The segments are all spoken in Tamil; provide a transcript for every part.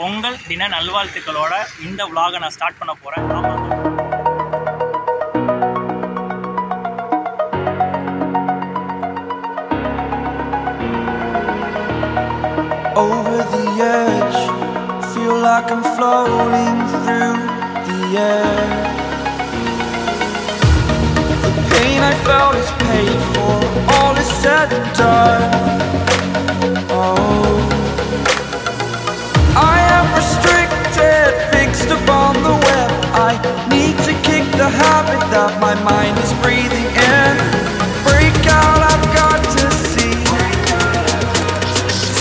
பொங்கல் தின நல்வாழ்த்துக்களோட இந்த vlog நான் ஸ்டார்ட் பண்ண போறேன். Over the edge, feel like I'm floating through the air. The pain I felt is paid for, all is said and done. Oh, I am restricted, fixed upon the web. I need to kick the habit that my mind is breathing in. Break out, I've got to see.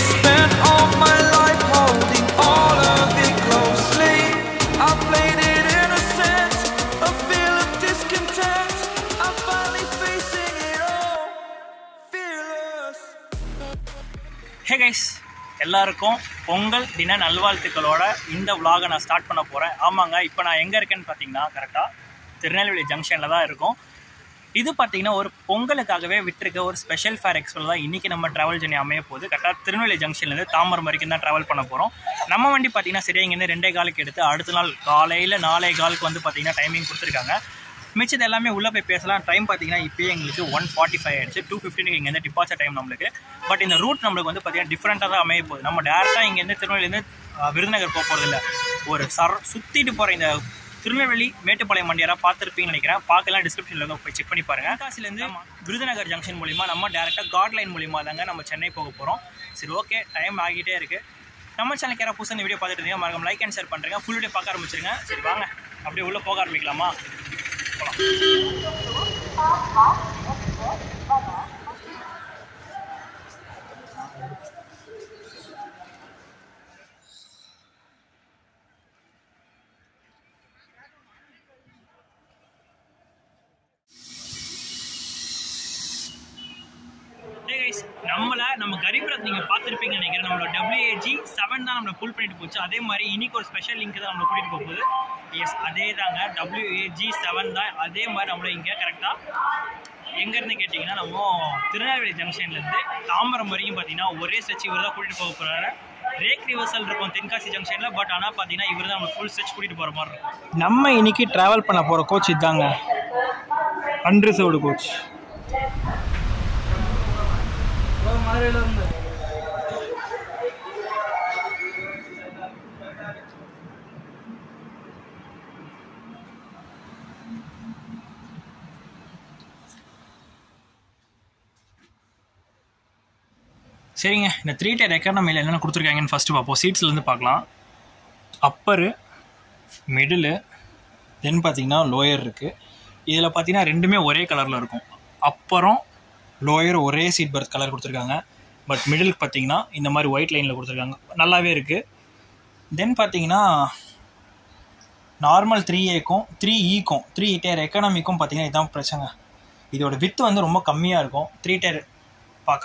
Spent all my life holding all of it closely. I played it innocent, a feel of discontent. I'm finally facing it all, fearless. Hey guys, எல்லாருக்கும் பொங்கல் தின நல்வாழ்த்துக்களோட இந்த vlog நான் ஸ்டார்ட் பண்ண போறேன். ஆமாங்க, இப்போ நான் எங்க இருக்கேன்னு பாத்தீங்கன்னா கரெக்டா திருநெல்வேலி ஜங்ஷன்ல தான் இருக்கும். இது பார்த்தீங்கன்னா ஒரு பொங்கலுக்காகவே விட்டுருக்க ஒரு ஸ்பெஷல் ஃபேர் எக்ஸ்போ தான் இன்றைக்கி நம்ம ட்ராவல் ஜர்னி அமைய போகுது. கரெக்டாக திருநெல்வேலி ஜங்ஷன்லேருந்து தாம்பரம் வரைக்கும் தான் ட்ராவல் பண்ண போகிறோம். நம்ம வண்டி பார்த்தீங்கன்னா சரியாக இங்கேருந்து 2:15 எடுத்து அடுத்த நாள் காலையில் 4:15 வந்து பார்த்தீங்கன்னா டைமிங் கொடுத்துருக்காங்க. மிச்சது எல்லாமே உள்ளே போய் பேசலாம். டைம் பார்த்தீங்கன்னா இப்போயே எங்களுக்கு 1:45 ஆகிடுச்சு. 2:15 இங்கேருந்து டிபார்ச்சர் டைம் நம்மளுக்கு. பட் இந்த ரூட் நம்மளுக்கு வந்து பார்த்தீங்கன்னா டிஃப்ரெண்ட்டாக தான் அமைய போகுது. நம்ம டேரெக்டாக இங்கேருந்து திருநெல்வேலியிலேருந்து விருதுநகர் போக போகிறதில்ல. ஒரு சுற்றிட்டு போகிற இந்த திருநெல்வேலி மேட்டுப்பாளையம் வண்டி யாராவது பார்த்துருப்பீங்கன்னு நினைக்கிறேன். பார்க்கலாம், டிஸ்கிரிப்ஷனில் வந்து போய் செக் பண்ணி பாருங்கள். தென்காசிலேருந்து விருதுநகர் ஜங்ஷன் மூலிமா நம்ம டேரெக்டாக காட் லைன் மூலிமா தாங்க நம்ம சென்னை போக போகிறோம். சரி, ஓகே, டைம் ஆகிட்டே இருக்குது. நம்ம சேனலுக்கு யாராவது புதுசாக வீடியோ பார்த்துட்டு இருந்தீங்க மறக்காம லைக் அண்ட் ஷேர் பண்ணுறேங்க. ஃபுல் வீடியோ பார்க்க ஆரம்பிச்சிருங்க. சரி வாங்க, அப்படியே உள்ளே போக ஆரம்பிக்கலாமா? போகலாம். நம்ம கரிபுரத் நீங்கள் பார்த்துருப்பீங்கன்னு நினைக்கிறேன். நம்மளோட WAG7 தான் நம்மளை புல் பண்ணிட்டு போச்சு. அதே மாதிரி இன்னைக்கு ஒரு ஸ்பெஷல் லிங்க் தான் நம்மளை கூட்டிகிட்டு போகுது. எஸ், அதே தாங்க, WAG7 தான். அதே மாதிரி நம்மளை இங்கே கரெக்டாக எங்கேருந்து கேட்டிங்கன்னா நம்ம திருநெல்வேலி ஜங்ஷன்லேருந்து தாம்பரம் வரைக்கும் பார்த்தீங்கன்னா ஒரே ஸ்ட்ரெச் இவர் தான் கூட்டிகிட்டு போக போகிறாரு. ரேக் ரிவர்சல் இருக்கும் தென்காசி ஜங்ஷனில். பட் ஆனால் பார்த்தீங்கன்னா இவர் தான் நம்ம ஃபுல் ஸ்ட்ரெச் கூட்டிகிட்டு போகிற மாதிரி இருக்கும். நம்ம இன்னைக்கு ட்ராவல் பண்ண போகிற கோச் இதுதாங்க, அன்ரிசர்வ்டு கோச். சரிங்க, இந்த 3 tier எக்கானமியில் என்னென்ன கொடுத்துருக்காங்கன்னு ஃபஸ்ட்டு பார்ப்போம். சீட்ஸ்லேருந்து பார்க்கலாம். அப்பரு, மிடிலு, தென் பார்த்தீங்கன்னா லோயர் இருக்குது. இதில் பார்த்தீங்கன்னா ரெண்டுமே ஒரே கலரில் இருக்கும். அப்புறம் லோயர் ஒரே சீட் பர்த் கலர் கொடுத்துருக்காங்க. பட் மிடிலுக்கு பார்த்தீங்கன்னா இந்த மாதிரி ஒயிட் லைனில் கொடுத்துருக்காங்க. நல்லாவே இருக்குது. தென் பார்த்தீங்கன்னா நார்மல் 3Aக்கும் 3Eக்கும் 3 tier எக்கானமிக்கும் பார்த்தீங்கன்னா இதுதான் பிரச்சனை. இதோட வித்து வந்து ரொம்ப கம்மியாக இருக்கும் 3 tier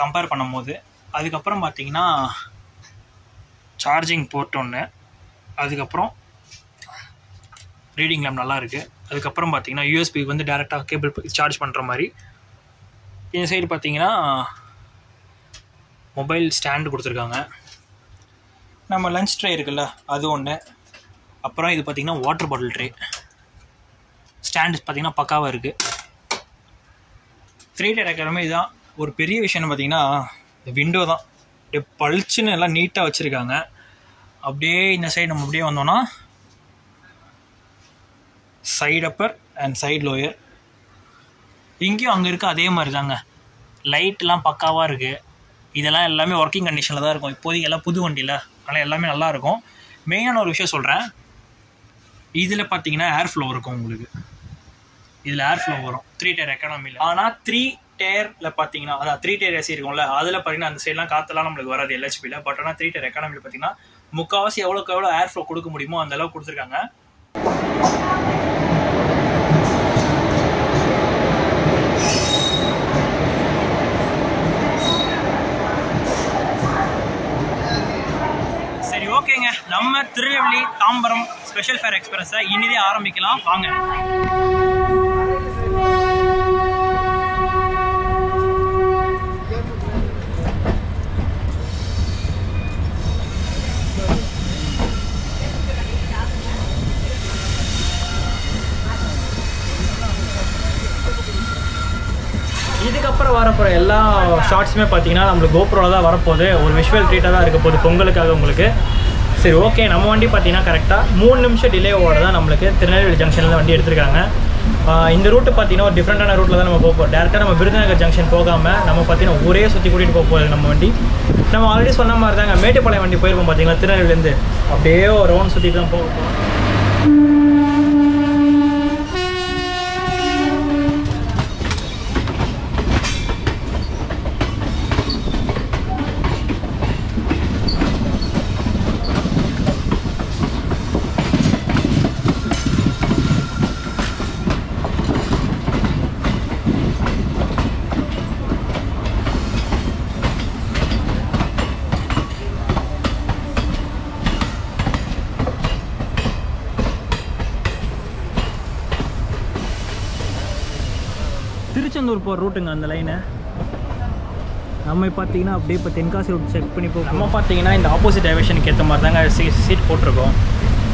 கம்பேர் பண்ணும் போது. அதுக்கப்புறம் பார்த்தீங்கன்னா சார்ஜிங் போர்ட் ஒன்று, அதுக்கப்புறம் ரீடிங் லேம்ப் நல்லா இருக்குது. அதுக்கப்புறம் பார்த்தீங்கன்னா USB வந்து டேரெக்டாக கேபிள் சார்ஜ் பண்ணுற மாதிரி. இந்த சைடு பார்த்தீங்கன்னா மொபைல் ஸ்டாண்டு கொடுத்துருக்காங்க. நம்ம லஞ்ச் ட்ரே இருக்குல்ல அது ஒன்று. அப்புறம் இது பார்த்திங்கன்னா வாட்டர் பாட்டில் ட்ரே. ஸ்டாண்டு பார்த்திங்கன்னா பக்காவாக இருக்குது. 3 tier எக்கானமி இதுதான். ஒரு பெரிய விஷயம்னு பார்த்திங்கன்னா இந்த விண்டோ தான். அப்படியே பளிச்சுன்னு எல்லாம் நீட்டாக வச்சுருக்காங்க. அப்படியே இந்த சைடு நம்ம அப்படியே வந்தோன்னா side upper and side lower. இங்கேயும் அங்கே இருக்குது அதே மாதிரி தாங்க. லைட்லாம் பக்காவாக இருக்குது. இதெல்லாம் எல்லாமே ஒர்க்கிங் கண்டிஷனில் தான் இருக்கும். இப்போதைக்கு எல்லாம் புது வண்டியில், அதனால் எல்லாமே நல்லாயிருக்கும். மெயினான ஒரு விஷயம் சொல்கிறேன், இதில் பார்த்தீங்கன்னா ஏர் ஃப்ளோ இருக்கும் உங்களுக்கு. இதில் ஏர் ஃப்ளோ வரும் 3 tier எக்கானமியில். ஆனால் 3 tier பார்த்தீங்கன்னா அதான் 3 tier ஏசி இருக்கும்ல, அதில் பார்த்தீங்கன்னா அந்த சைட்லாம் காற்றெல்லாம் நம்மளுக்கு வராது LHPயில். பட் ஆனால் 3 tier எக்கானமியில் பார்த்தீங்கன்னா முக்கால்வாசி எவ்வளோக்கு எவ்வளோ ஏர் ஃப்ளோ கொடுக்க முடியுமோ அந்த அளவுக்கு கொடுத்துருக்காங்க. சரி, ஓகேங்க, நம்ம திருநெல்வேலி தாம்பரம் ஸ்பெஷல் ஃபேர் எக்ஸ்பிரஸை இனிதே ஆரம்பிக்கலாம் வாங்க. இதுக்கப்புறம் வரப்போகிற எல்லா ஷார்ட்ஸுமே பார்த்தீங்கன்னா நம்மளுக்கு கோப்ரோவில் தான் வரப்போகுது. ஒரு விஷுவல் ட்ரீட்டாக தான் இருக்க போகுது பொங்கலுக்காக உங்களுக்கு. சரி ஓகே, நம்ம வண்டி பார்த்தீங்கன்னா கரெக்டாக 3 நிமிஷம் டிலேவோட தான் நம்மளுக்கு திருநெல்வேலி ஜங்ஷனில் வண்டி எடுத்திருக்காங்க. இந்த ரூட்டு பார்த்தீங்கன்னா ஒரு டிஃப்ரெண்ட்டான ரூட்டில் தான் நம்ம போகிறோம். டேரெக்டாக நம்ம விருதுநகர் ஜங்ஷன் போகாமல் நம்ம பார்த்தீங்கன்னா ஒரே சுற்றி கூட்டிகிட்டு போகுது நம்ம வண்டி. நம்ம ஆல்ரெடி சொன்ன மாதிரி தாங்க மேட்டுப்பாளையம் வண்டி போயிருப்போம் பார்த்தீங்களா, திருநெல்வேலியிலேருந்து அப்படியே ஒரு ரவுண்ட் சுற்றிட்டு தான் போக. திருச்செந்தூர் போகிற ரூட்டுங்க அந்த லைனை. நம்ம பார்த்தீங்கன்னா அப்படியே இப்போ தென்காசி ரூட் செக் பண்ணி போகும். நம்ம பார்த்தீங்கன்னா இந்த ஆப்போசிட் டைவர்ஷனுக்கு ஏற்ற மாதிரி தாங்க சீட் போட்டிருக்கோம்.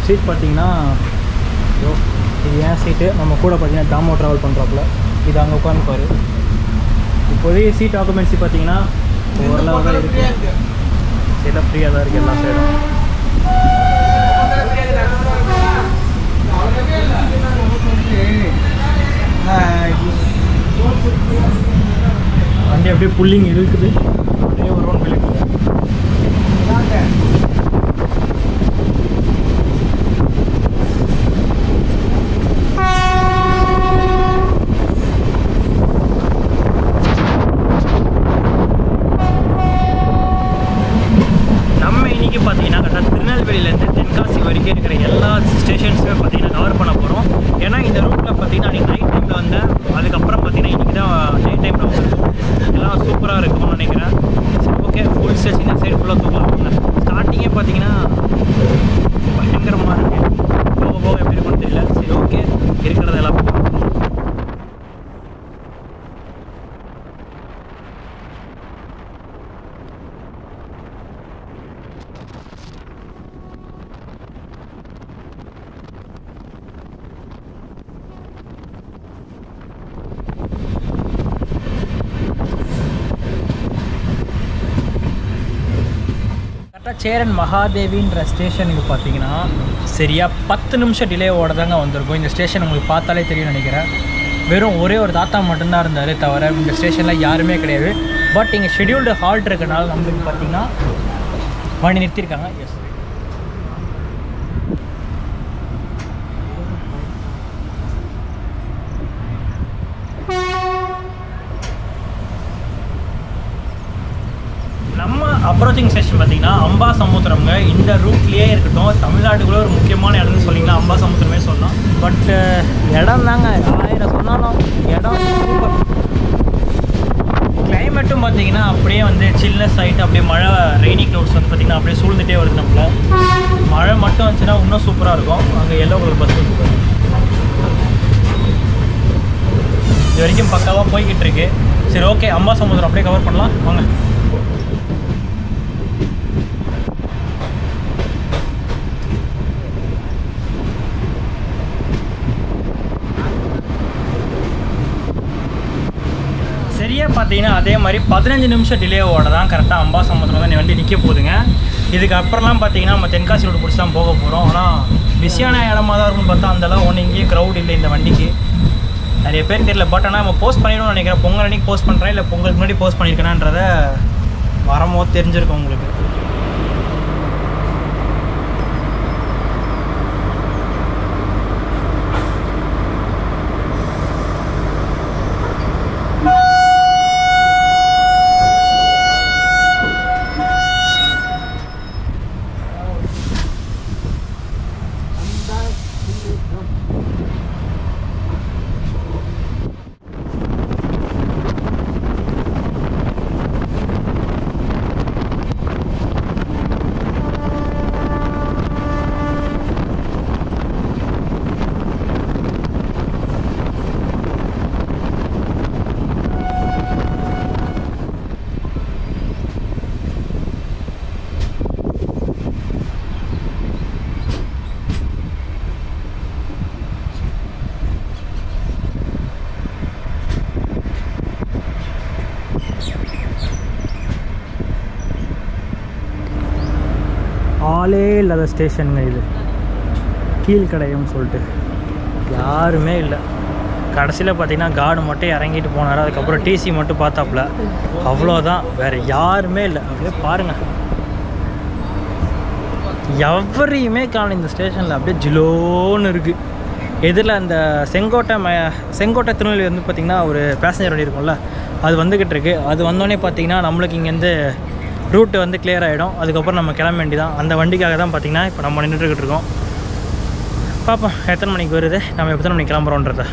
சீட் பார்த்தீங்கன்னா இது ஏன் சீட்டு, நம்ம கூட பார்த்தீங்கன்னா தாமோ ட்ராவல் பண்ணுறாப்புல இது அங்கே உட்காந்துப்பாரு. இப்போதைய சீட் ஆக்குமென்சி பார்த்தீங்கன்னா ஓரளவு தான் இருக்குது. சீட்டாக ஃப்ரீயாக தான் இருக்குது எல்லா சைடும். வண்டி அப்படியே புல்லிங் இருக்குது, அப்படியே ஒரு ரவுண்ட் விழுக்குது. நம்ம இன்னைக்கு பார்த்தீங்கன்னா கரெக்டாக திருநெல்வேலியிலேருந்து தென்காசி வரைக்கும் இருக்கிற எல்லா ஸ்டேஷன்ஸுமே பார்த்தீங்கன்னா கவர் பண்ண போகிறோம். ஏன்னா இந்த ரூட்டில் பார்த்தீங்கன்னா அன்றைக்கி நைட் டைமில் வந்தேன், அதுக்கப்புறம் பார்த்தீங்கன்னா இன்றைக்கி தான் டே டைமில் வந்து எல்லாம் சூப்பராக இருக்கும்னு நினைக்கிறேன். சரி ஓகே, ஃபுல் ஸ்டேஷன் இந்த சைடு ஃபுல்லாக தூக்கலாம். ஸ்டார்டிங்கே பார்த்தீங்கன்னா பயங்கரமாக இருக்குது, போக போக எப்படி இருக்குன்னு தெரியல. சரி ஓகே, இருக்கிறது எல்லாம் சேரன் மகாதேவின்ற ஸ்டேஷனுக்கு பார்த்தீங்கன்னா சரியாக 10 நிமிஷம் டிலேவோட தாங்க வந்திருக்கும். இந்த ஸ்டேஷன் உங்களுக்கு பார்த்தாலே தெரியும் நினைக்கிறேன். வெறும் ஒரே ஒரு தாத்தா மட்டும்தான் இருந்தார், தவிர இந்த ஸ்டேஷனில் யாருமே கிடையாது. பட் இங்கே ஷெடியூல்டு ஹால்ட் இருக்கனால நம்மளுக்கு பார்த்தீங்கன்னா வண்டி நிறுத்தியிருக்காங்க. எஸ், நம்ம அப்ரோச்சிங் ஸ்டேஷன் பார்த்தீங்கன்னா அம்பாசமுத்திரம்ங்க. இந்த ரூட்லேயே இருக்கட்டும், தமிழ்நாட்டுக்குள்ளே ஒரு முக்கியமான இடம்னு சொன்னீங்கன்னா அம்பாசமுத்திரமே சொல்லலாம். பட் இடம் தாங்க 1000 சொன்னாலும் இடம் சூப்பர். கிளைமேட்டும் பார்த்தீங்கன்னா அப்படியே வந்து சில்னஸ் ஆகிட்டு அப்படியே மழை ரெய்னி க்ளவுட்ஸ் வந்து பார்த்திங்கன்னா அப்படியே சூழ்ந்துட்டே வருது. நம்மள மழை மட்டும் வந்துச்சுன்னா இன்னும் சூப்பராக இருக்கும். அங்கே எல்லோ கலர் பஸ் சூப்பர். இது வரைக்கும் பக்காவாக போய்கிட்டு இருக்கு. சரி ஓகே, அம்பாசமுத்திரம் அப்படியே கவர் பண்ணலாம் வாங்க. சரியாக பார்த்தீங்கன்னா அதே மாதிரி 15 நிமிஷம் டிலேவோட தான் கரெக்டாக அம்பாசமுத்திரம் தான் வண்டி நிற்க போகுதுங்க. இதுக்கப்புறம்லாம் பார்த்தீங்கன்னா நம்ம தென்காசி ரோடு பிடிச்சி தான் போக போகிறோம். ஆனால் பிஸியான இடமா தான் இருக்கும்னு பார்த்தா அந்தளவு ஒன்று இங்கேயும் க்ரௌட் இல்லை இந்த வண்டிக்கு. நிறைய பேர் தெரியல. பட் ஆனால் நம்ம போஸ்ட் பண்ணிடணும்னு நினைக்கிறேன். பொங்கல் அன்றைக்கி போஸ்ட் பண்ணுறேன், இல்லை பொங்கலுக்கு முன்னாடி போஸ்ட் பண்ணியிருக்கேனான்றதை வரும்போது தெரிஞ்சிருக்கும் உங்களுக்கு. ஆளே இல்லாத ஸ்டேஷனுங்க இது, கீழ்கடையம்னு சொல்லிட்டு. யாருமே இல்லை. கடைசியில் பார்த்தீங்கன்னா கார்டு மட்டும் இறங்கிட்டு போனார். அதுக்கப்புறம் டிசி மட்டும் பார்த்தாப்புல, அவ்வளோதான், வேறு யாருமே இல்லை. அப்படியே பாருங்கள், எவரையுமே காணும் இந்த ஸ்டேஷனில். அப்படியே ஜிலோன்னு இருக்குது. எதில் அந்த செங்கோட்டை திருநெல்வேலி வந்து பார்த்திங்கன்னா ஒரு பேசஞ்சர் வண்டி இருக்கும்ல, அது வந்துக்கிட்டு இருக்கு. அது வந்தோடனே பார்த்திங்கன்னா நம்மளுக்கு இங்கேருந்து ரூட்டு வந்து கிளியர் ஆகிடும். அதுக்கப்புறம் நம்ம கிளம்ப வேண்டியதான். அந்த வண்டிக்காக தான் பார்த்திங்கன்னா இப்போ நம்ம நின்றுட்டுக்கிட்டு இருக்கோம். பார்ப்போம் எத்தனை மணிக்கு வருது, நம்ம எத்தனை மணிக்கு கிளம்புறோன்றத.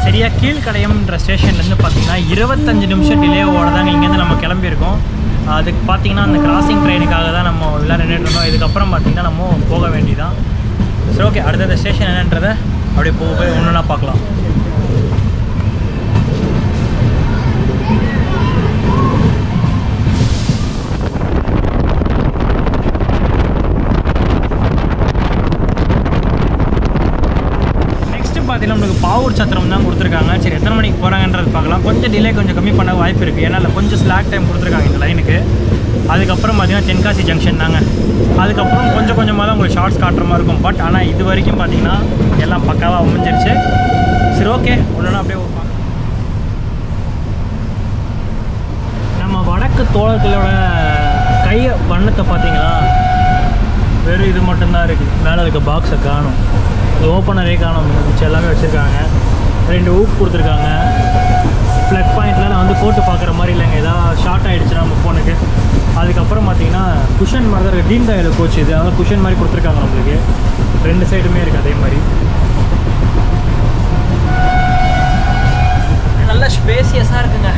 சரியாக கீழ்கடையம்ன்ற ஸ்டேஷன்லேருந்து பார்த்தீங்கன்னா 25 நிமிஷம் டிலேவோட தாங்க இங்கேருந்து நம்ம கிளம்பியிருக்கோம். அதுக்கு பார்த்தீங்கன்னா அந்த கிராசிங் ட்ரெயினுக்காக தான் நம்ம எல்லாம் நின்றுட்டு இருந்தோம். இதுக்கப்புறம் பார்த்தீங்கன்னா நம்ம போக வேண்டியதான். சரி, ஓகே, அடுத்தது ஸ்டேஷன் என்னன்றதை அப்படியே போய் ஒன்றுனா பார்க்கலாம். பார்த்தீங்கன்னா நம்மளுக்கு பாவூர் சத்திரம் தான் கொடுத்துருக்காங்க. சரி, எத்தனை மணிக்கு போகிறாங்கன்றது பார்க்கலாம். கொஞ்சம் டிலே கொஞ்சம் கம்மி பண்ண வாய்ப்பு இருக்குது. ஏன்னா கொஞ்சம் ஸ்லாக் டைம் கொடுத்துருக்காங்க இந்த லைனுக்கு. அதுக்கப்புறம் பார்த்தீங்கன்னா தென்காசி ஜங்ஷன் தாங்க. அதுக்கப்புறம் கொஞ்சம் கொஞ்சமாக தான் உங்களுக்கு ஷார்ட்ஸ் காட்டுற மாதிரி இருக்கும். பட் ஆனால் இது வரைக்கும் பார்த்தீங்கன்னா எல்லாம் பக்காவாக அமைஞ்சிருச்சு. சரி, ஓகே, ஒன்றுனா அப்படியே நம்ம வடக்கு தோழர்களோட கை வண்ணத்தை பார்த்தீங்களா, வெறும் இது மட்டும்தான் இருக்குது. மேலே இருக்க பாக்ஸை காணும், ஓப்பனரே காணும், மிச்சம் எல்லாமே வச்சுருக்காங்க. 2 ஊப் கொடுத்துருக்காங்க. ஃப்ளக் பாயிண்ட்லாம் நான் வந்து போட்டு பார்க்குற மாதிரி இல்லைங்க, ஏதாவது ஷார்ட் ஆகிடுச்சுன்னா நம்ம ஃபோனுக்கு. அதுக்கப்புறம் பார்த்தீங்கன்னா குஷன் மாதிரி தான் இருக்குது. டீன் தாயில் கோச் இது, அதனால் குஷன் மாதிரி கொடுத்துருக்காங்க நம்மளுக்கு. 2 சைடுமே இருக்குது அதே மாதிரி. நல்லா ஸ்பேசியஸாக இருக்குங்க,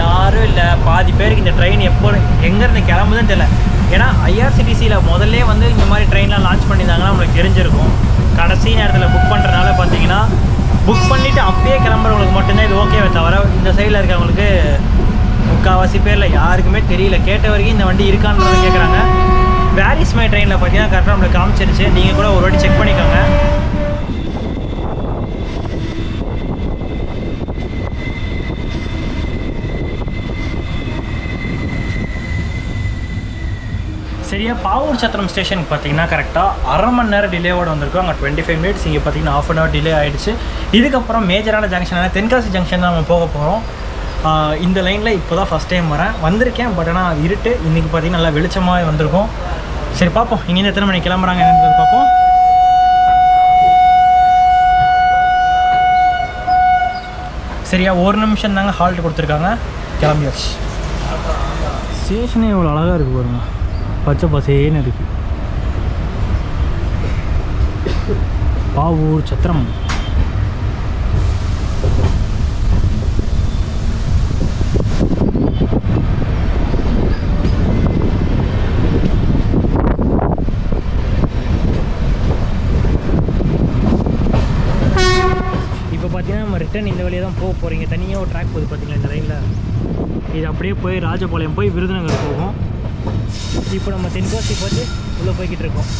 யாரும் இல்லை. பாதி பேருக்கு இந்த ட்ரெயின் எப்போ எங்கேருந்து கிளம்புதுன்னு தெரியல. ஏன்னா ஐஆர்சிடிசியில் முதல்ல வந்து இந்த மாதிரி ட்ரெயின்லாம் லான்ச் பண்ணியிருந்தாங்கன்னா நம்மளுக்கு தெரிஞ்சிருக்கும். கடைசி நேரத்தில் புக் பண்ணுறதுனால பார்த்தீங்கன்னா புக் பண்ணிவிட்டு அப்பயே கிளம்புறவங்களுக்கு மட்டும்தான் இது ஓகேவே தவிர இந்த சைடில் இருக்கிறவங்களுக்கு முக்கால்வாசி பேரில் யாருக்குமே தெரியல. கேட்ட வரைக்கும் இந்த வண்டி இருக்கான்றதை கேட்குறாங்க. வேரிஸ் மை ட்ரெயினில் பார்த்தீங்கன்னா கரெக்டாக நம்மளுக்கு காமிச்சிருச்சு. நீங்கள் கூட ஒரு வாட்டி செக் பண்ணிக்கோங்க. சரியா பாவூர் சத்திரம் ஸ்டேஷனுக்கு பார்த்தீங்கன்னா கரெக்டாக அரை மணி நேரம் டிலேவோடு வந்திருக்கோம். அங்கே 25 மினிட்ஸ், இங்கே பார்த்தீங்கன்னா ½ hour டிலே ஆகிடுச்சு. இதுக்கப்புறம் மேஜரான ஜங்ஷனான தென்காசி ஜங்ஷன் தான் நம்ம போக போகிறோம். இந்த லைனில் இப்போ தான் ஃபஸ்ட் டைம் வந்திருக்கேன். பட் ஆனால் அது இருட்டு. இன்றைக்கி பார்த்தீங்கன்னா நல்லா வெளிச்சமாக வந்திருக்கும். சரி, பார்ப்போம் இங்கேருந்து எத்தனை மணிக்கு கிளம்புறாங்க என்னன்றது பார்ப்போம். சரியா 1 நிமிஷம் தாங்க ஹால்ட் கொடுத்துருக்காங்க. கிளம்பியாச்சு. ஸ்டேஷனே இவ்வளோ அழகாக இருக்குது பாருங்க, பச்சை பசேன்னு இருக்குது. பாவூர் சத்திரம். இப்போ பார்த்தீங்கன்னா நம்ம ரிட்டன் இந்த வழியாக தான் போக போகிறீங்க. தனியாக ஒரு ட்ராக் போகுது பார்த்தீங்களா இந்த லைனில். இது அப்படியே போய் ராஜபாளையம் போய் விருதுநகர் போகும். இப்போ நம்ம தென்காசி பார்த்து உள்ளே போய்கிட்டு இருக்கோம்.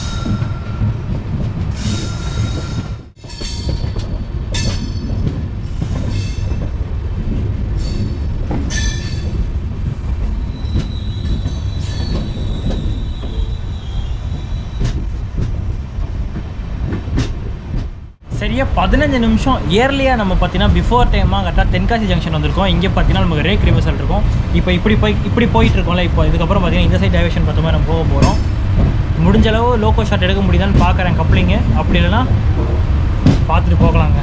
சரியா 15 நிமிஷம் இயர்லியாக நம்ம பார்த்தீங்கன்னா பிஃபோர் டைமாக கரெக்டாக தென்காசி ஜங்ஷன் வந்திருக்கோம். இங்கே பார்த்தீங்கன்னா நமக்கு ரேக் ரிவர்சல் இருக்கும். இப்போ இப்படி போயிட்டு இருக்கோம்ல. இப்போ இதுக்கப்புறம் பார்த்தீங்கன்னா இந்த சைட் டைவர்ஷன் பார்த்த மாதிரி நம்ம போக போகிறோம். முடிஞ்ச அளவு லோக்கோ ஷாட் எடுக்க முடியுதான்னு பார்க்குறேன் கப்ளிங்கு. அப்படி இல்லைன்னா பார்த்துட்டு போகலாங்க.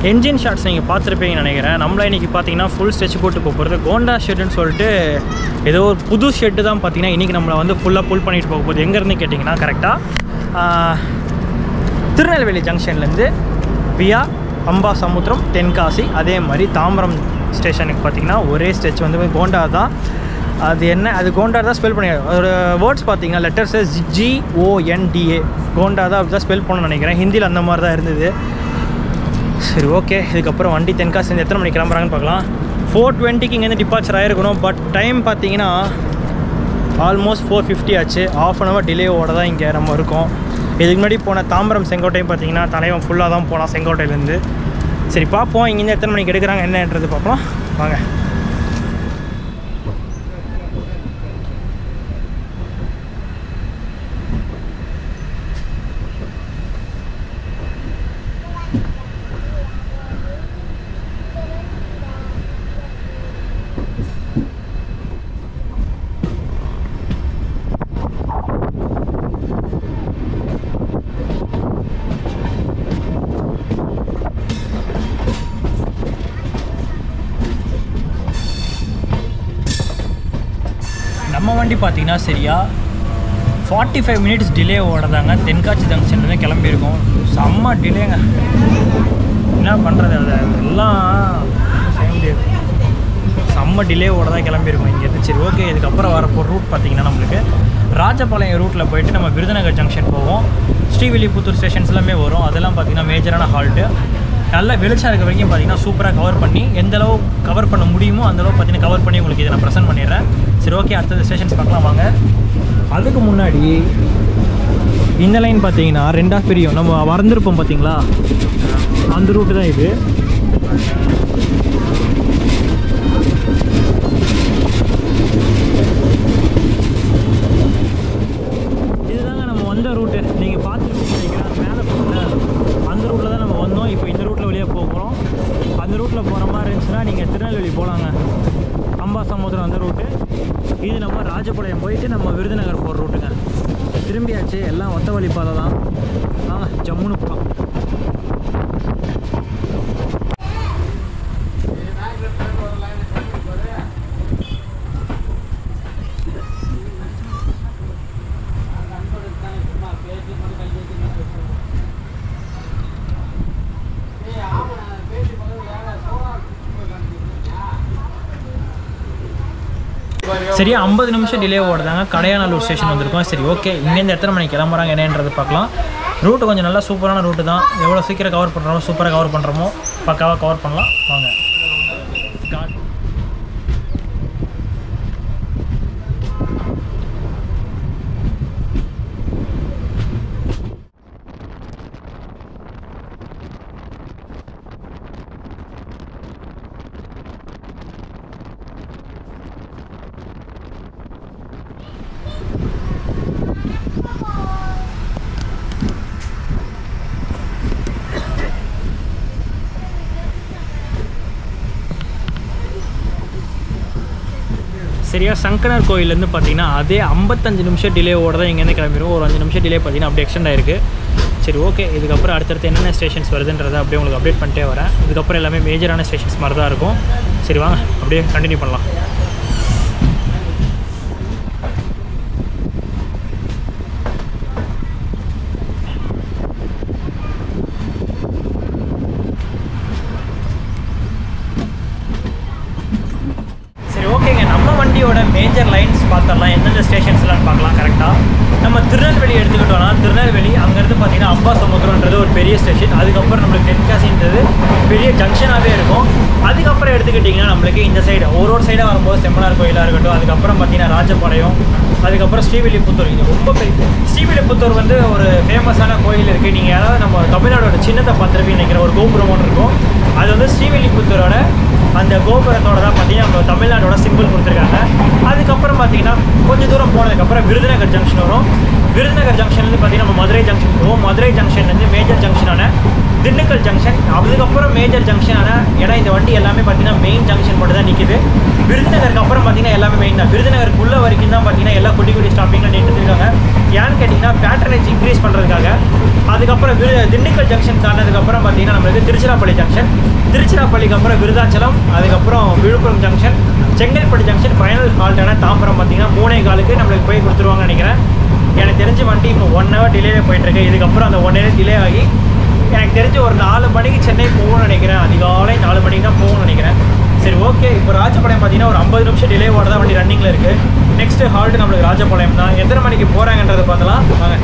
என்ஜின் ஷாட்ஸ் நீங்கள் பார்த்துருப்பீங்கன்னு நினைக்கிறேன். நம்மள இன்றைக்கி பார்த்தீங்கன்னா ஃபுல் ஸ்ட்ரெச் போட்டு போகிறது கோண்டா ஷெட்டுன்னு சொல்லிட்டு ஏதோ ஒரு புது ஷெட்டு தான் பார்த்தீங்கன்னா இன்றைக்கி நம்மளை வந்து ஃபுல்லாக புல் பண்ணிட்டு போக போகுது. எங்கேருந்து கேட்டிங்கன்னா கரெக்டாக திருநெல்வேலி ஜங்ஷன்லேருந்து வியா அம்பாசமுத்திரம் தென்காசி, அதே மாதிரி தாம்பரம் ஸ்டேஷனுக்கு பார்த்தீங்கன்னா ஒரே ஸ்ட்ரெச் வந்து கோண்டா தான். அது என்ன, அது கோண்டா தான் ஸ்பெல் பண்ணி ஒரு வேர்ட்ஸ் பார்த்தீங்கன்னா லெட்டர்ஸு GONDA கோண்டா தான் அப்படி தான் ஸ்பெல் பண்ணணும்னு நினைக்கிறேன். ஹிந்தியில் அந்த மாதிரி தான் இருந்தது. சரி ஓகே, இதுக்கப்புறம் வண்டி தென்காசி எத்தனை மணிக்கு கிளம்புறாங்கன்னு பார்க்கலாம். 4:20க்கு இங்கேருந்து டிபார்ச்சர் ஆகிருக்கணும். பட் டைம் பார்த்தீங்கன்னா ஆல்மோஸ்ட் 4:50 ஆச்சு. ½ அன் ஹவர் டிலேவோட தான் இங்கே நம்ம இருக்கோம். இதுக்கு முன்னாடி போன தாம்பரம் செங்கோட்டையும் பார்த்தீங்கன்னா தலைவன் ஃபுல்லாக தான் போனான் செங்கோட்டையிலேருந்து. சரி பார்ப்போம் இங்கேருந்து எத்தனை மணிக்கு எடுக்கிறாங்க என்னன்றது பார்ப்போம் வாங்க. நம்ம வண்டி பார்த்தீங்கன்னா சரியா 45 மினிட்ஸ் டிலே ஓடுறதாங்க. தென்காசி ஜங்ஷன்லேருந்து கிளம்பியிருக்கோம். செம்ம டிலேங்க, என்ன பண்ணுறது, அதை எல்லாம் செய்ய முடியாது. செம்ம டிலே ஓடதான் கிளம்பியிருக்கோம் இங்கேருந்து. சரி ஓகே, இதுக்கப்புறம் வரப்போ ரூட் பார்த்திங்கன்னா நம்மளுக்கு ராஜபாளையம் ரூட்டில் போயிட்டு நம்ம விருதுநகர் ஜங்ஷன் போவோம். ஸ்ரீவில்லிபுத்தூர் ஸ்டேஷன்ஸ் எல்லாமே வரும். அதெல்லாம் பார்த்திங்கன்னா மேஜரான ஹால்ட்டு. நல்ல வெளிச்சம் இருக்க வரைக்கும் பார்த்திங்கன்னா சூப்பராக கவர் பண்ணி எந்தளவு கவர் பண்ண முடியுமோ அந்தளவு பார்த்திங்கன்னா கவர் பண்ணி உங்களுக்கு இதை நான் ப்ரெசென்ட் பண்ணிடுறேன். சரி ஓகே, அடுத்தது ஸ்டேஷன்ஸ் பார்க்கலாம் வாங்க. அதுக்கு முன்னாடி இந்த லைன் பார்த்தீங்கன்னா ரெண்டாக பிரியும். நம்ம வறந்துருப்போம் பார்த்தீங்களா, அந்த ரூட்டு தான் இது. இதுதாங்க நம்ம வந்த ரூட்டு. நீங்கள் பார்த்துட்டு நினைக்கிறேன் மேலே போகல, அந்த ரூட்டில் தான் நம்ம வந்தோம். இப்போ இந்த ரூட்டில் வழியாக போகிறோம். அந்த ரூட்டில் போகிற மாதிரி இருந்துச்சுன்னா நீங்கள் திருநெல்வேலி போகலாங்க. அம்பாசமுத்திரம் அந்த ரூட்டு. இது நம்ம ராஜபாளையம் போயிட்டு நம்ம விருதுநகர் போகிற ரூட்டுங்க. திரும்பியாச்சு, எல்லாம் ஒத்த வழி பாதை தான். ஜம்முன்னு போகலாம். சரியா 50 நிமிஷம் டிலே ஓடுதாங்க. கடையாநல்லூர் ஸ்டேஷன் வந்திருக்கோம். சரி ஓகே, இங்கேருந்து எத்தனை மணிக்கு கிளம்புறாங்க என்னன்றது பார்க்கலாம். ரூட்டு கொஞ்சம் நல்லா சூப்பரான ரூட்டு தான். எவ்வளோ சீக்கிரம் கவர் பண்ணுறோமோ சூப்பராக கவர் பண்ணுறோமோ பக்காவாக கவர் பண்ணலாம் வாங்க. சரியா சங்கரர் கோயிலேருந்து பார்த்தீங்கன்னா அதே 55 நிமிஷம் டிலே ஓட தான் இங்கேருந்து கிளம்பிடும். ஒரு 5 நிமிஷம் டிலே பார்த்தீங்கன்னா அப்படியே எக்ஸ்டெண்ட் ஆயிருக்கு. சரி ஓகே, இதுக்கப்புறம் அடுத்தடுத்து என்னென்ன ஸ்டேஷன்ஸ் வருதுன்றதை அப்படியே உங்களுக்கு அப்டேட் பண்ணிட்டே வரேன். இதுக்கப்புறம் எல்லாமே மேஜரான ஸ்டேஷன்ஸ் மாதிரி தான் இருக்கும். சரி வாங்க அப்படியே கண்டினியூ பண்ணலாம். வண்டியோட மேஜர் லைன்ஸ் பார்த்தரலாம், எந்தெந்த ஸ்டேஷன்ஸ்லாம் பார்க்கலாம். கரெக்டாக நம்ம திருநெல்வேலி எடுத்துக்கிட்டோம்னா திருநெல்வேலி அங்கேருந்து பார்த்தீங்கன்னா அம்பாசமுத்திரம் ஜங்ஷன்ன்றது ஒரு பெரிய ஸ்டேஷன். அதுக்கப்புறம் நம்மளுக்கு தென்காசின்றது பெரிய ஜங்ஷனாகவே இருக்கும். அதுக்கப்புறம் எடுத்துக்கிட்டிங்கன்னா நம்மளுக்கு இந்த சைடு ஒரு சைடாக வரும்போது செம்மனார் கோயிலாக இருக்கட்டும், அதுக்கப்புறம் பார்த்தீங்கன்னா ராஜபாளையம், அதுக்கப்புறம் ஸ்ரீவில்லிபுத்தூர். இது ரொம்ப பெரிய ஸ்ரீவில்லிபுத்தூர் வந்து ஒரு ஃபேமஸான கோயில் இருக்குது. நீங்கள் யாராவது நம்ம தமிழ்நாடோட சின்னத்தை பார்த்துருப்பீங்க நினைக்கிற ஒரு கோபுரம் ஒன்று இருக்கும். அது வந்து ஸ்ரீவில்லிபுத்தூரோட அந்த கோபுரத்தோட தான் பார்த்தீங்கன்னா நம்ம தமிழ்நாடோட சிம்பிள் கொடுத்துருக்காங்க. அதுக்கப்புறம் பார்த்தீங்கன்னா கொஞ்சம் தூரம் போனதுக்கப்புறம் விருதுநகர் ஜங்ஷன் வரும். விருதுநகர் ஜங்ஷன்லேருந்து பார்த்தீங்கன்னா நம்ம மதுரை ஜங்ஷன் போவோம். மதுரை ஜங்ஷன்லேருந்து மேஜர் ஜங்ஷனான திண்டுக்கல் ஜங்ஷன், அதுக்கப்புறம் மேஜர் ஜங்ஷனான, ஏன்னா இந்த வண்டி எல்லாமே பார்த்தீங்கன்னா மெயின் ஜங்ஷன் மட்டும் தான் நிற்கிது. விருதுநகருக்கு அப்புறம் பார்த்தீங்கன்னா எல்லாமே மெயின் தான். விருதுநகருக்குள்ளே வரைக்கும் தான் பார்த்தீங்கன்னா எல்லா குட்டி குட்டி ஸ்டாப்பிங்கில் நின்றுருக்காங்க. ஏன்னு கேட்டிங்கன்னா பேட்டரேஜ் இன்க்ரீஸ் பண்ணுறதுக்காக. அதுக்கப்புறம் திண்டுக்கல் ஜங்ஷன் தாண்டதுக்கப்புறம் பார்த்தீங்கன்னா நம்மளுக்கு திருச்சிராப்பள்ளி ஜங்ஷன், திருச்சிராப்பள்ளிக்கு அப்புறம் விருதாச்சலம், அதுக்கப்புறம் Villupuram junction, Chengalpattu junction, final ஹால்ட்டான தாம்பரம் பார்த்தீங்கன்னா 3:15 நம்மளுக்கு போய் கொடுத்துருவாங்கன்னு நினைக்கிறேன். எனக்கு தெரிஞ்ச வண்டி இப்போ 1 hour டிலேவே போயிட்டுருக்கு. இதுக்கப்புறம் அந்த 1 hour டிலே ஆகி எனக்கு தெரிஞ்சு ஒரு 4 மணிக்கு சென்னை போகணும்னு நினைக்கிறேன். அதிகாலை 4 மணிக்கு தான் போகணும்னு நினைக்கிறேன். சரி, ஓகே. இப்போ ராஜபாளையம் பார்த்தீங்கன்னா ஒரு 50 நிமிஷம் டிலேவோட தான் வண்டி ரன்னிங்கில் இருக்குது. நெக்ஸ்ட்டு ஹால்ட்டு நம்மளுக்கு ராஜபாளையம் தான். எத்தனை மணிக்கு போகிறாங்கன்றதை பார்க்கலாம் வாங்க.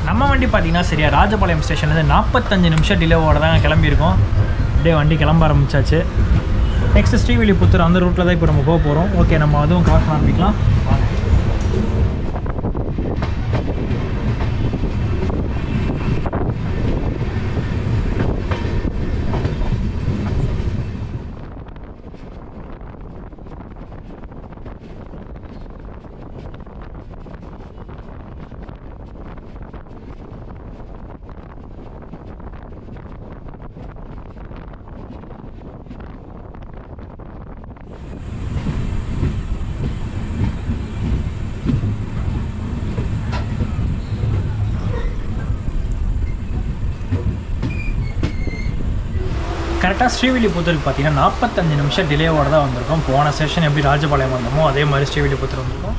நம்ம வண்டி பார்த்தீங்கன்னா சரியா ராஜபாளையம் ஸ்டேஷன்லேருந்து 45 நிமிஷம் டிலேவோட தான் கிளம்பியிருக்கோம். அப்படியே வண்டி கிளம்ப ஆரம்பிச்சாச்சு. நெக்ஸ்ட் ஸ்ரீவில்லிபுத்தூர் அந்த ரூட்டில் தான் இப்போ நம்ம போக போகிறோம். ஓகே, நம்ம அதுவும் கவர் பண்ண ஆரம்பிக்கலாம். கரெக்டாக ஸ்ரீவில்லிபுத்தூருக்கு பார்த்தீங்கன்னா 45 நிமிஷம் டிலேவோட தான் வந்திருக்கோம். போன ஸ்டேஷன் எப்படி ராஜபாளையம் வந்தோமோ அதே மாதிரி ஸ்ரீவில்லிபுத்தூர் வந்திருக்கோம்.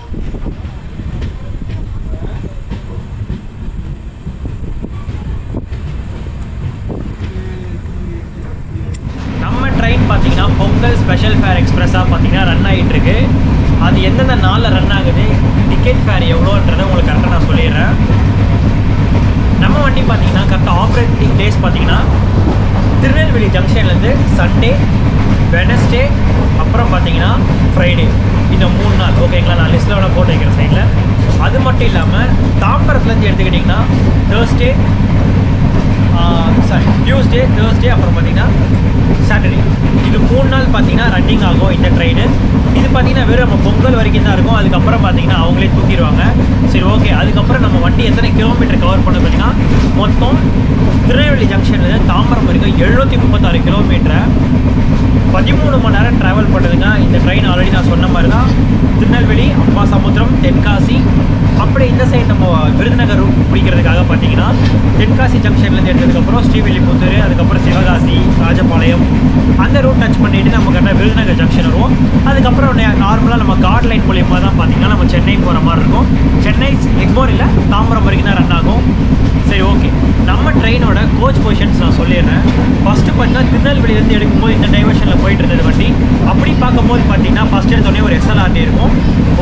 நம்ம ட்ரெயின் பார்த்தீங்கன்னா பொங்கல் ஸ்பெஷல் ஃபேர் எக்ஸ்பிரஸாக பார்த்தீங்கன்னா ரன் ஆகிட்டுருக்கு. அது எந்தெந்த நாளில் ரன் ஆகுது, டிக்கெட் ஃபேர் எவ்வளோன்றதை உங்களுக்கு கரெக்டாக நான் சொல்லிடுறேன். நம்ம வண்டி பார்த்தீங்கன்னா கரெக்டாக ஆப்ரேட்டிங் டேஸ் பார்த்தீங்கன்னா திருநெல்வேலி ஜங்ஷன்லேருந்து சண்டே, வெனஸ்டே, அப்புறம் பார்த்தீங்கன்னா ஃப்ரைடே, இந்த 3 நாள். ஓகேங்களா, நான் லிஸ்ட்டில் வேணால் போட்டு வைக்கிறேன் சைடில். அது மட்டும் இல்லாமல் தாம்பரத்துலேருந்து எடுத்துக்கிட்டிங்கன்னா தேர்ஸ்டே, டியூஸ்டே, தேர்ஸ்டே, அப்புறம் பார்த்தீங்கன்னா சாட்டர்டே, இது 3 நாள் பார்த்தீங்கன்னா ரன்னிங் ஆகும் இந்த ட்ரெயின். இது பார்த்தீங்கன்னா வெறும் நம்ம பொங்கல் வரைக்கும் தான் இருக்கும். அதுக்கப்புறம் பார்த்தீங்கன்னா அவங்களே தூக்கிடுவாங்க. சரி, ஓகே. அதுக்கப்புறம் நம்ம வண்டி எத்தனை கிலோமீட்டர் கவர் பண்ண பார்த்தீங்கன்னா மொத்தம் திருநெல்வேலி ஜங்ஷன்லேருந்து தாம்பரம் வரைக்கும் 736 கிலோமீட்டரை 13 மணி நேரம் ட்ராவல் பண்ணுறதுங்க இந்த ட்ரெயின். ஆல்ரெடி நான் சொன்ன மாதிரி தான் திருநெல்வேலி, அம்பாசமுத்திரம், தென்காசி, அப்படி இந்த சைடு நம்ம விருதுநகர் ரூட் பிடிக்கிறதுக்காக பார்த்தீங்கன்னா தென்காசி ஜங்ஷன்லேருந்து எடுத்ததுக்கப்புறம் ஸ்ரீவில்லிபுத்தூர், அதுக்கப்புறம் சிவகாசி, ராஜபாளையம் அந்த ரூட் டச் பண்ணிவிட்டு நம்ம கரெக்டாக விருதுநகர் ஜங்ஷன் வருவோம். அதுக்கப்புறம் நார்மலாக நம்ம கார்ட் லைன் மூலியமாக தான் பார்த்தீங்கன்னா நம்ம சென்னை போகிற மாதிரி இருக்கும். சென்னை எக்மோர் இல்லை, தாம்பரம் வரைக்கும் தான் ரன் ஆகும். சரி, ஓகே. நம்ம ட்ரெயினோட கோச் பொசிஷன்ஸ் நான் சொல்லிடுறேன். ஃபஸ்ட்டு பார்த்தீங்கன்னா திருநெல்வேலியிலேருந்து எடுக்கும்போது இந்த டைவர்ஷனில் போயிட்டு இருந்தது வண்டி. அப்படி பார்க்கும்போது பார்த்தீங்கன்னா ஃபஸ்ட் எடுத்தோடனே ஒரு SLRT இருக்கும்,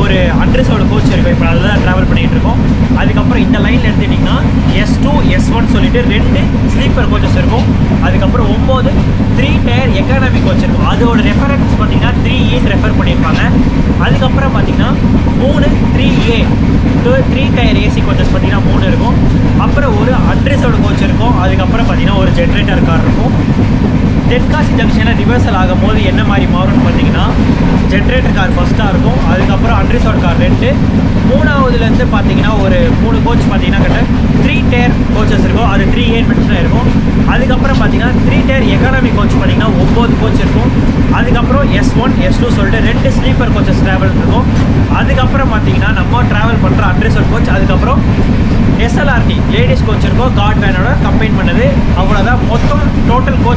ஒரு அட்ரஸோட கோச் இருக்கும். இப்போ அதில் தான் ட்ராவல் பண்ணிகிட்டு இருக்கோம். அதுக்கப்புறம் இந்த லைனில் எடுத்துக்கிட்டிங்கன்னா S2, S1 சொல்லிட்டு 2 ஸ்லீப்பர் கோச்சஸ் இருக்கும். அதுக்கப்புறம் 9 3 டயர் எக்கானமி கோச் இருக்கும். அதோட ரெஃபரன்ஸ் பார்த்தீங்கன்னா 3Eன்னு ரெஃபர் பண்ணியிருப்பாங்க. அதுக்கப்புறம் பார்த்தீங்கன்னா 3 3A 3 டயர் AC கோச்சஸ் பார்த்தீங்கன்னா 3 இருக்கும். அப்புறம் ஒரு அட்ரஸோட கோச் இருக்கும். அதுக்கப்புறம் பார்த்தீங்கன்னா ஒரு ஜென்ரேட்டர் கார் இருக்கும். தென்காசி ஜங்ஷனில் ரிவர்சல் ஆகும் போது என்ன மாதிரி மாறும்னு பார்த்தீங்கன்னா ஜென்ரேட்டர் கார் ஃபஸ்ட்டாக இருக்கும். அதுக்கப்புறம் அன்ரிசர்வ்ட் கார் 2, 3வதுலேருந்து பார்த்தீங்கன்னா ஒரு 3 கோச் பார்த்தீங்கன்னா கரெக்டாக 3 டயர் கோச்சஸ் இருக்கும். அது 3A மென்ஷனாக இருக்கும். அதுக்கப்புறம் பார்த்தீங்கன்னா 3 டயர் எக்கானமி கோச் பார்த்தீங்கன்னா 9 கோச் இருக்கும். அதுக்கப்புறம் S1, S2 சொல்லிட்டு 2 ஸ்லீப்பர் கோச்சஸ் ட்ராவல் இருக்கும். அதுக்கப்புறம் பார்த்தீங்கன்னா நம்ம ட்ராவல் பண்ணுற அன்ரிசர்வ்ட் கோச், அதுக்கப்புறம் SLRT லேடிஸ் கோச் இருக்கும். கார்ட் வேனோட கம்பைன் பண்ணது. அவ்வளோதான். மொத்தம் டோட்டல் கோச்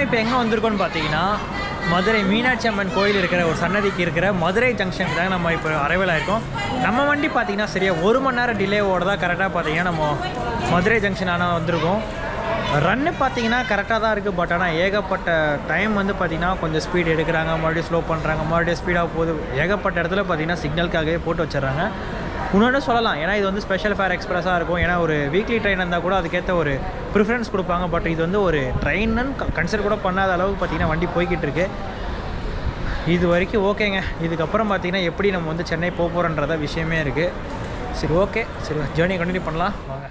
நம்ம இப்போ எங்கே வந்திருக்கோம்னு பார்த்தீங்கன்னா மதுரை மீனாட்சி அம்மன் கோயில் இருக்கிற ஒரு சன்னதிக்கு இருக்கிற மதுரை ஜங்ஷனுக்கு தாங்க நம்ம இப்போ அரைவல் ஆகிருக்கோம். நம்ம வண்டி பார்த்திங்கன்னா சரியாக 1 மணி நேரம் டிலேவோடு தான் கரெக்டாக பார்த்தீங்கன்னா நம்ம மதுரை ஜங்ஷன் ஆனால் வந்திருக்கோம். ரன்னு பார்த்தீங்கன்னா கரெக்டாக தான் இருக்குது. பட் ஆனால் ஏகப்பட்ட டைம் வந்து பார்த்திங்கன்னா கொஞ்சம் ஸ்பீட் எடுக்கிறாங்க, மறுபடியும் ஸ்லோ பண்ணுறாங்க, மறுபடியும் ஸ்பீடாக போகுது. ஏகப்பட்ட இடத்துல பார்த்திங்கன்னா சிக்னலுக்காகவே போட்டு வச்சிடறாங்க. இன்னொன்று சொல்லலாம், ஏன்னா இது வந்து ஸ்பெஷல் ஃபேர் எக்ஸ்பிரஸாக இருக்கும். ஏன்னா ஒரு வீக்லி ட்ரெயின் இருந்தால் கூட அதுக்கேற்ற ஒரு ப்ரிஃபரன்ஸ் கொடுப்பாங்க. பட் இது வந்து ஒரு ட்ரெயின்னு கன்சிடர் கூட பண்ணாத அளவுக்கு பார்த்திங்கன்னா வண்டி போய்கிட்டு இருக்கு. இது வரைக்கும் ஓகேங்க. இதுக்கப்புறம் பார்த்திங்கன்னா எப்படி நம்ம வந்து சென்னை போக போகிறோன்றத விஷயமே இருக்குது. சரி, ஓகே, சரி, ஜேர்னி கண்டினியூ பண்ணலாம் வாங்க.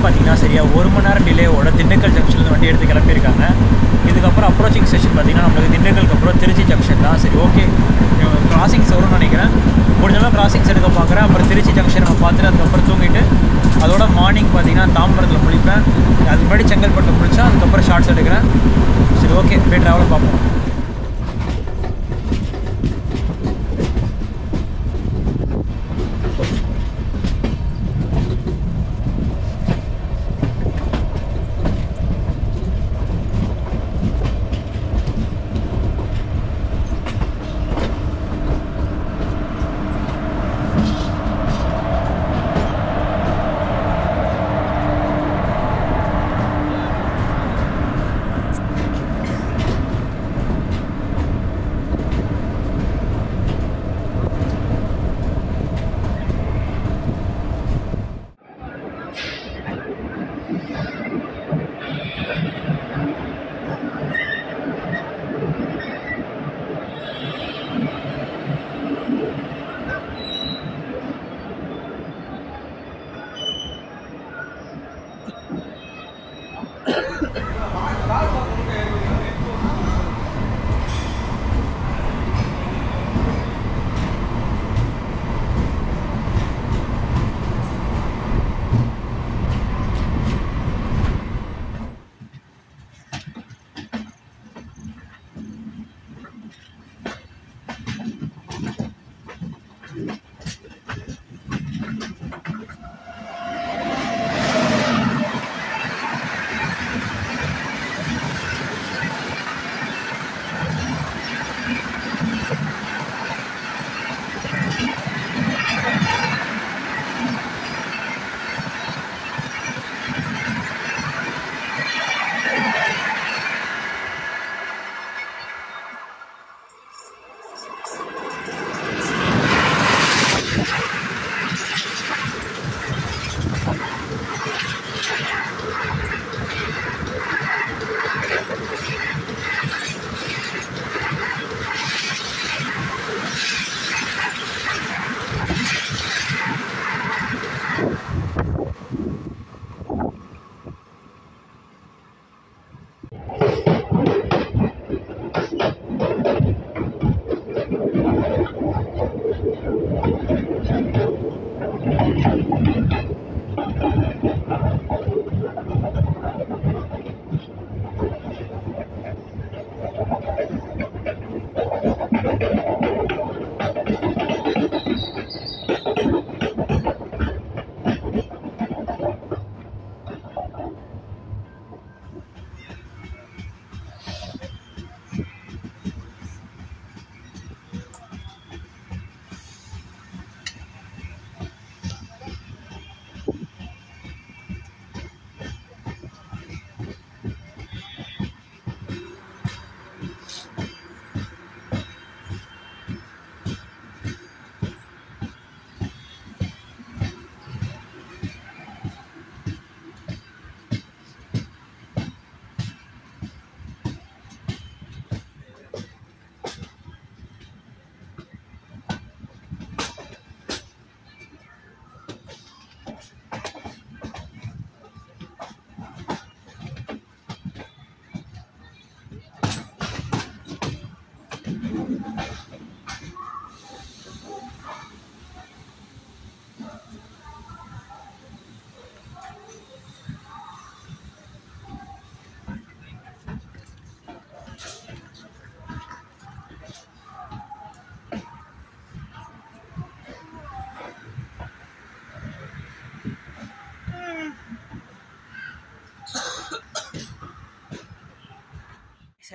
பார்த்தீங்கன்னா சரியாக 1 மணி நேரம் டிலேவோட திண்டுக்கல் ஜங்ஷன்லேருந்து வண்டி எடுத்து கிளம்பியிருக்காங்க. இதுக்கப்புறம் அப்ரோச்சிங் ஸ்டேஷன் பார்த்தீங்கன்னா நம்மளுக்கு திண்டுக்கலுக்கு அப்புறம் திருச்சி ஜங்ஷன் தான். சரி, ஓகே, கிராசிங்ஸ் வரும்னு நினைக்கிறேன். முடிஞ்சாலும் கிராசிங்ஸ் எடுக்க பார்க்குறேன். அப்புறம் திருச்சி ஜங்ஷன் நம்ம பார்த்துட்டு அதுக்கப்புறம் தூங்கிட்டு அதோட மார்னிங் பார்த்தீங்கன்னா தாம்பரத்தில் முழிப்பேன். அதுக்கு முன்னாடி செங்கல்பட்டு முடிச்சா அதுக்கப்புறம் ஷார்ட்ஸ் எடுக்கிறேன். சரி, ஓகே, போய் ட்ராவலை பார்ப்போம்.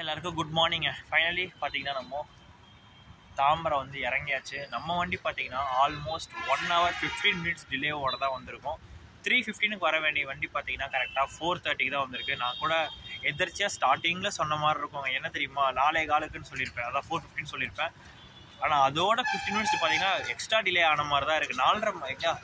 எல்லாருக்கும் குட் மார்னிங்க. ஃபைனலி பார்த்தீங்கன்னா நம்ம தாம்பரம் வந்து இறங்கியாச்சு. நம்ம வண்டி பார்த்தீங்கன்னா ஆல்மோஸ்ட் 1 hour 15 minutes டிலேவோட தான் வந்திருக்கும். 3:15க்கு வர வேண்டிய வண்டி பார்த்தீங்கன்னா கரெக்டாக 4:30க்கு தான் வந்திருக்கு. நான் கூட எதிர்ச்சியாக ஸ்டார்டிங்கில் சொன்ன மாதிரி இருக்கும். என்ன தெரியுமா, 4:15க்குன்னு சொல்லியிருப்பேன், அதான் 4:15 சொல்லியிருப்பேன். ஆனால் அதோட 15 minutes பார்த்தீங்கன்னா எக்ஸ்ட்ரா டிலே ஆன மாதிரி தான் இருக்குது. 4:30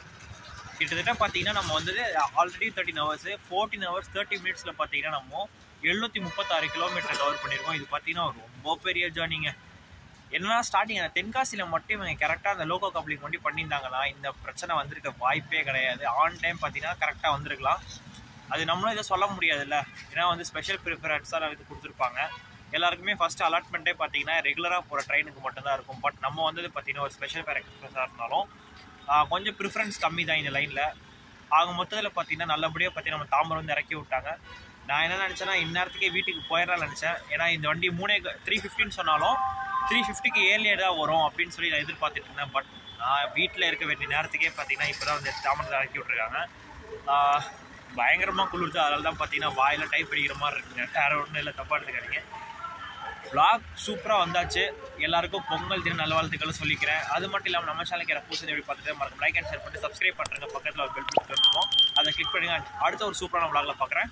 கிட்டத்தட்ட பார்த்தீங்கன்னா நம்ம வந்து ஆல்ரெடி 13 hours 14 hours 30 minutes பார்த்தீங்கன்னா நம்ம 736 கிலோமீட்டர் கவர் பண்ணியிருக்கோம். இது பார்த்தீங்கன்னா ரொம்ப பெரிய ஜேர்னிங்க. என்னன்னா ஸ்டார்டிங் அந்த தென்காசியில் மட்டும் இவங்க கரெக்டாக அந்த லோகோ கப்ளிங் வண்டி பண்ணியிருந்தாங்களா இந்த பிரச்சனை வந்திருக்க வாய்ப்பே கிடையாது. ஆன் டைம் பார்த்தீங்கன்னா கரெக்டாக வந்திருக்கலாம். அது நம்மளும் இதை சொல்ல முடியாதுல்ல, ஏன்னா வந்து ஸ்பெஷல் ப்ரிஃபரன்ஸாக இது கொடுத்துருப்பாங்க. எல்லாருக்குமே ஃபஸ்ட்டு அலாட்மெண்ட்டே பார்த்தீங்கன்னா ரெகுலராக போகிற ட்ரெயினுக்கு மட்டும்தான் இருக்கும். பட் நம்ம வந்தது பார்த்தீங்கன்னா ஒரு ஸ்பெஷல் ஃபேர் எக்ஸ்பிரஸாக இருந்தாலும் கொஞ்சம் ப்ரிஃபரன்ஸ் கம்மி தான் இந்த லைனில். ஆக மொத்தத்தில் பார்த்தீங்கன்னா நல்லபடியாக பார்த்தீங்கன்னா நம்ம தாம்பரம் வந்து இறக்கி விட்டாங்க. நான் என்ன நினச்சேன்னா இந்நேரத்துக்கே வீட்டுக்கு போயிடலாம்னு நினச்சேன். ஏன்னா இந்த வண்டி 3:15 சொன்னாலும் 3:50க்கு ஏர்லியர் தான் வரும் அப்படின்னு சொல்லி நான் எதிர்பார்த்துட்டு இருந்தேன். பட் நான் வீட்டில் இருக்க வேண்டிய நேரத்துக்கே பார்த்தீங்கன்னா இப்போ தான் வந்து தாம்பரத்தில் இறக்கி விட்ருக்காங்க. பயங்கரமாக குளிர்ச்சு, அதனால தான் பார்த்தீங்கன்னா வாயில் டைப் அடிக்கிற மாதிரி இருக்குங்க. வேறு ஒன்றும் இல்லை, தப்பாக எடுத்துக்காதீங்க. vlog சூப்பராக வந்தாச்சு. எல்லாருக்கும் பொங்கல் தின நல்வாழ்த்துக்களை சொல்லிக்கிறேன். அது மட்டும் இல்லாமல் நம்ம சேனலுக்கு யாரும் புதுசு எப்படி பார்த்துட்டு மறக்காம லைக் அண்ட் ஷேர் பண்ணிட்டு சப்ஸ்கிரைப் பண்ணுறேங்க. பக்கத்தில் ஒரு பெல் பட்டன் இருக்கும், அதை கிளிக் பண்ணுங்க. அடுத்த ஒரு சூப்பரான vlogல பார்க்குறேன்.